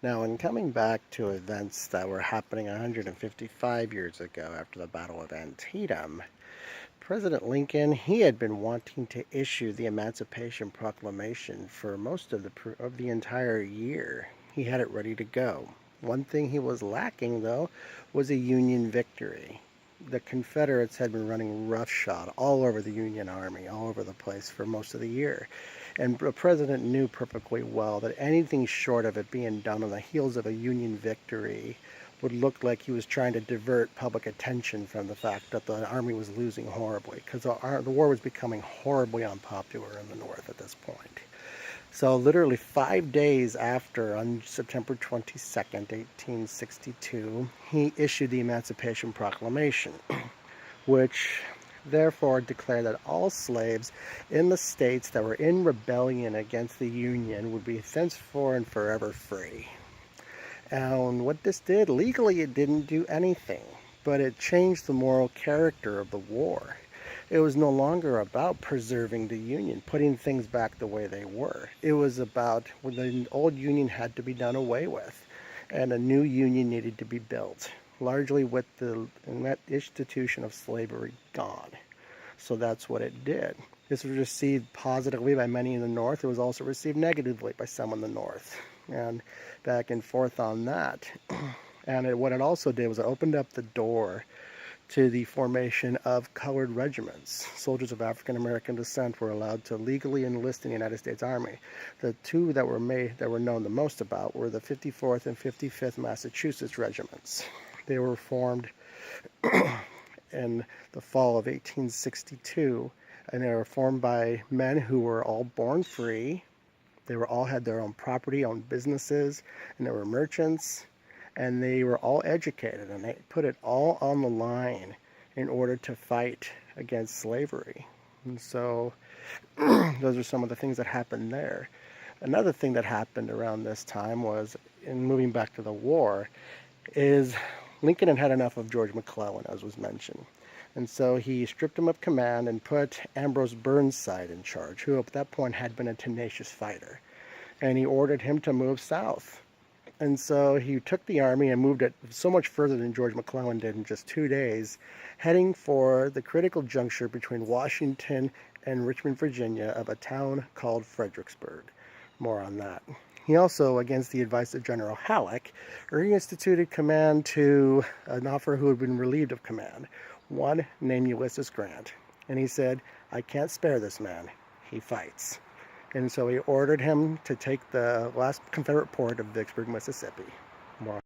Now, in coming back to events that were happening 155 years ago after the Battle of Antietam, President Lincoln, he had been wanting to issue the Emancipation Proclamation for most of the entire year. He had it ready to go. One thing he was lacking, though, was a Union victory. The Confederates had been running roughshod all over the Union Army, all over the place for most of the year. And the president knew perfectly well that anything short of it being done on the heels of a Union victory would look like he was trying to divert public attention from the fact that the army was losing horribly, because the war was becoming horribly unpopular in the North at this point. So literally 5 days after, on September 22nd, 1862, he issued the Emancipation Proclamation, which therefore declared that all slaves in the states that were in rebellion against the Union would be thenceforth and forever free. And what this did, legally it didn't do anything, but it changed the moral character of the war. It was no longer about preserving the Union, putting things back the way they were. It was about when the old Union had to be done away with, and a new Union needed to be built, largely with the institution of slavery gone. So that's what it did. This was received positively by many in the North. It was also received negatively by some in the North, and back and forth on that. And what it also did was it opened up the door to the formation of colored regiments. Soldiers of African American descent were allowed to legally enlist in the United States Army. The two that were known the most about were the 54th and 55th Massachusetts regiments. They were formed in the fall of 1862, and they were formed by men who were all born free. They were all had their own property, own businesses, and they were merchants, and they were all educated, and they put it all on the line in order to fight against slavery. And so those are some of the things that happened there. Another thing that happened around this time was, in moving back to the war, is Lincoln had enough of George McClellan, as was mentioned. And so he stripped him of command and put Ambrose Burnside in charge, who at that point had been a tenacious fighter. And he ordered him to move south. And so he took the army and moved it so much further than George McClellan did in just 2 days, heading for the critical juncture between Washington and Richmond, Virginia, of a town called Fredericksburg. More on that. He also, against the advice of General Halleck, reinstituted command to an officer who had been relieved of command, one named Ulysses Grant. And he said, "I can't spare this man. He fights." And so he ordered him to take the last Confederate port of Vicksburg, Mississippi. More